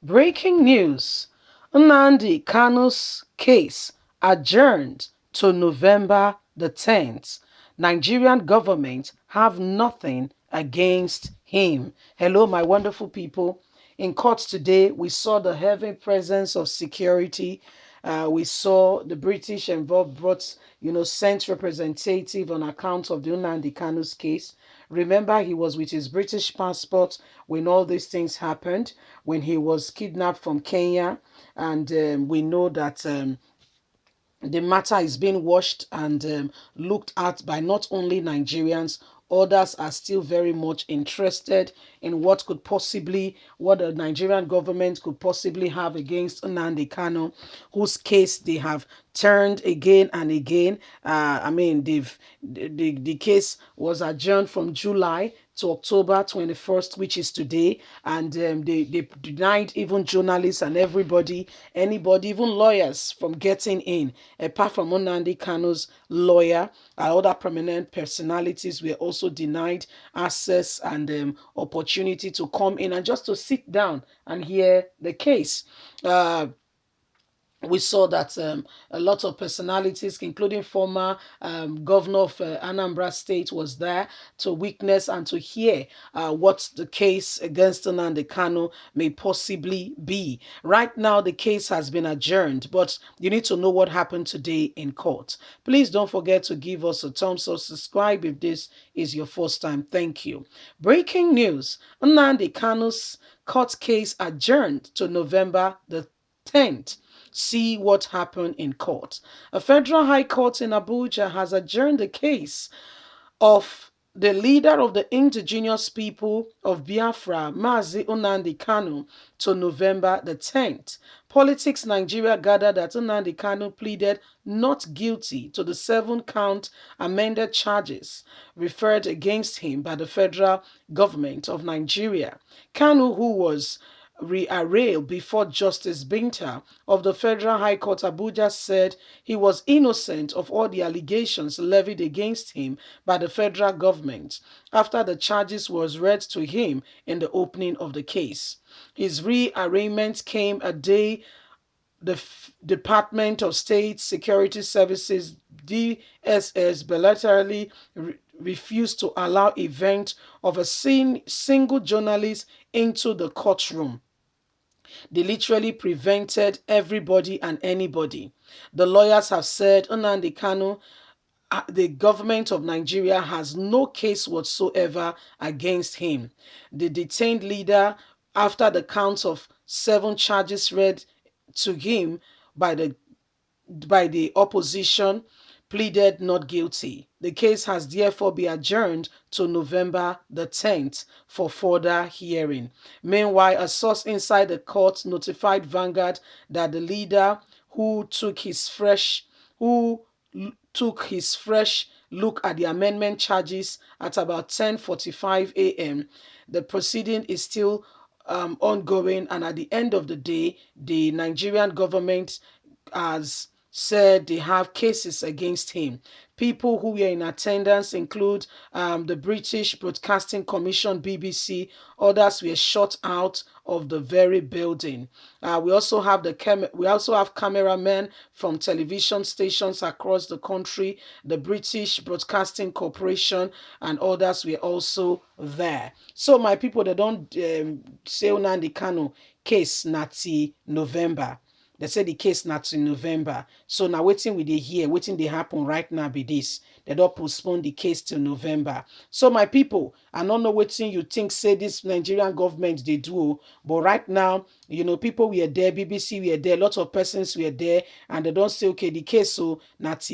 Breaking news: Nnamdi Kanu's case adjourned to November the 10th. Nigerian government have nothing against him. Hello, my wonderful people. In court today, we saw the heavy presence of security. We saw the British involved brought, sent representative on account of the Nnamdi Kanu's case. Remember, he was with his British passport when all these things happened, when he was kidnapped from Kenya. And we know that the matter is being watched and looked at by not only Nigerians. Others are still very much interested in what the Nigerian government could possibly have against Nnamdi Kanu, whose case they have turned again and again. The case was adjourned from July to October 21st, which is today, and they denied even journalists and anybody, even lawyers, from getting in. Apart from Nnamdi Kanu's lawyer, other prominent personalities were also denied access and opportunity to come in and just to sit down and hear the case. We saw that a lot of personalities, including former governor of Anambra State, was there to witness and to hear what the case against Nnamdi Kanu may possibly be. Right now, the case has been adjourned, but you need to know what happened today in court. Please don't forget to give us a thumbs up, subscribe if this is your first time. Thank you. Breaking news: Nnamdi Kanu's court case adjourned to November the 10th. See what happened in court. A federal high court in Abuja has adjourned the case of the leader of the indigenous people of Biafra, Mazi Nnamdi Kanu, to November the 10th. Politics Nigeria gathered that Nnamdi Kanu pleaded not guilty to the 7-count amended charges referred against him by the federal government of Nigeria. Kanu, who was rearrayed before Justice Binta of the Federal High Court Abuja, said he was innocent of all the allegations levied against him by the federal government after the charges was read to him in the opening of the case. His rearraignment came a day the Department of State Security Services DSS bilaterally refused to allow event of a single journalist into the courtroom. They literally prevented everybody and anybody. The lawyers have said Nnamdi Kanu, the government of Nigeria has no case whatsoever against him. The detained leader, after the count of 7 charges read to him by the opposition, pleaded not guilty. The case has therefore been adjourned to November the 10th for further hearing. Meanwhile, a source inside the court notified Vanguard that the leader who took his fresh look at the amendment charges at about 10:45 a.m. The proceeding is still ongoing, and at the end of the day, the Nigerian government has said they have cases against him. People who were in attendance include the British Broadcasting Commission (BBC). Others were shut out of the very building. We also have cameramen from television stations across the country. The British Broadcasting Corporation and others were also there. So my people, they don't say Nnamdi Kanu case nati November. They said the case not in November. So now waiting with the here, waiting they happen right now be this. They don't postpone the case till November. So my people, I don't know waiting you think say this Nigerian government they do, but right now, people were there, BBC were there, lots of persons were there, and they don't say okay, the case so not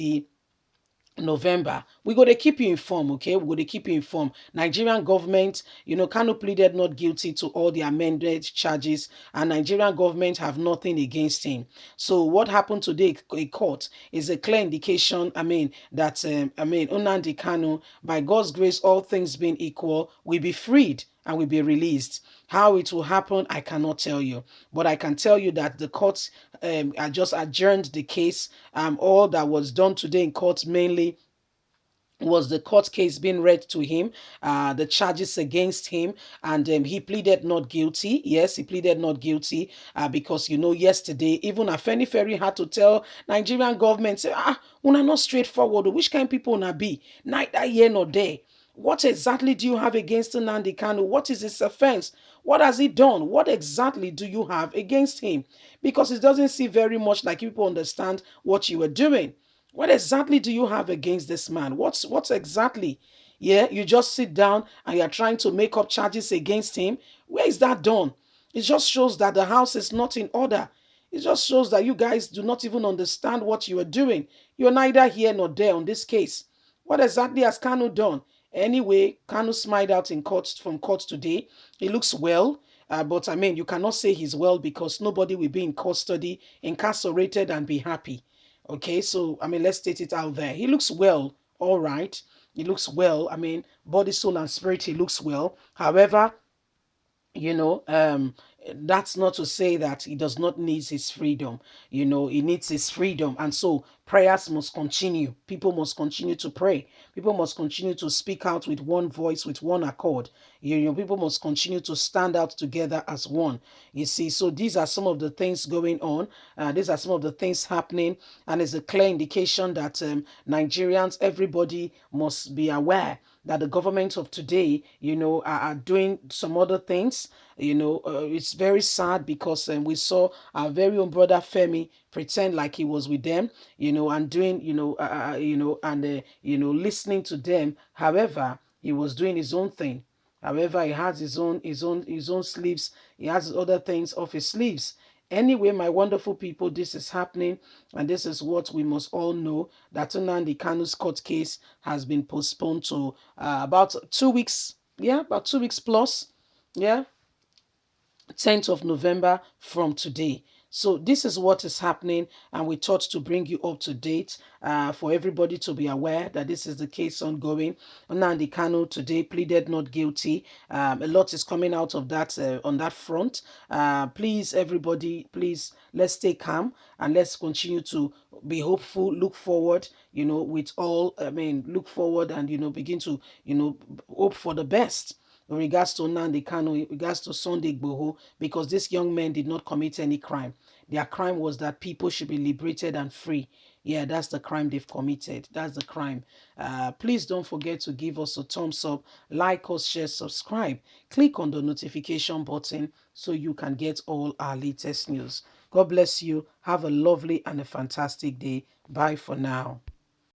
November. We go to keep you informed, okay? We go to keep you informed. Nigerian government, Kanu pleaded not guilty to all the amended charges, and Nigerian government have nothing against him. So what happened today in court is a clear indication, that Nnamdi Kanu, by God's grace, all things being equal, will be freed and will be released. How it will happen, I cannot tell you. But I can tell you that the courts just adjourned the case. All that was done today in court mainly was the court case being read to him, the charges against him, and he pleaded not guilty. Yes, he pleaded not guilty because, yesterday, even Afeni Ferry had to tell Nigerian government, say, una not straightforward. Which kind of people una be? Neither here nor there. What exactly do you have against Nnamdi Kanu? What is his offense? What has he done? What exactly do you have against him? Because it doesn't seem very much like people understand what you were doing. What exactly do you have against this man? What's exactly? Yeah, you just sit down and you're trying to make up charges against him. Where is that done? It just shows that the house is not in order. It just shows that you guys do not even understand what you are doing. You're neither here nor there on this case. What exactly has Kanu done? Anyway, Kanu smiled out in court from court today. He looks well. But I mean, you cannot say he's well because nobody will be in custody, incarcerated, and be happy. Okay, so I mean, let's state it out there. He looks well, all right. He looks well. I mean, body, soul, and spirit, he looks well. However, you know that's not to say that he does not need his freedom. He needs his freedom, and so prayers must continue. People must continue to pray. People must continue to speak out with one voice, with one accord. People must continue to stand out together as one. You see, so these are some of the things going on. These are some of the things happening, and it's a clear indication that Nigerians, everybody must be aware that the government of today, are doing some other things. It's very sad because we saw our very own brother Femi pretend like he was with them, and doing, and listening to them. However, he was doing his own thing. However, he has his own sleeves. He has other things off his sleeves. Anyway, my wonderful people, this is happening, and this is what we must all know, that Nnamdi Kanu's court case has been postponed to about 2 weeks. Yeah, about 2 weeks plus. Yeah, 10th of November from today. So this is what is happening, and we thought to bring you up to date for everybody to be aware that this is the case ongoing. Nnamdi Kanu today pleaded not guilty. A lot is coming out of that on that front. Please, everybody, please, let's stay calm and let's continue to be hopeful, look forward, with all, I mean, look forward and, begin to, hope for the best in regards to Nnamdi Kanu, in regards to Sunday Igboho, because these young men did not commit any crime. Their crime was that people should be liberated and free. Yeah, that's the crime they've committed. That's the crime. Please don't forget to give us a thumbs up, like us, share, subscribe. Click on the notification button so you can get all our latest news. God bless you. Have a lovely and a fantastic day. Bye for now.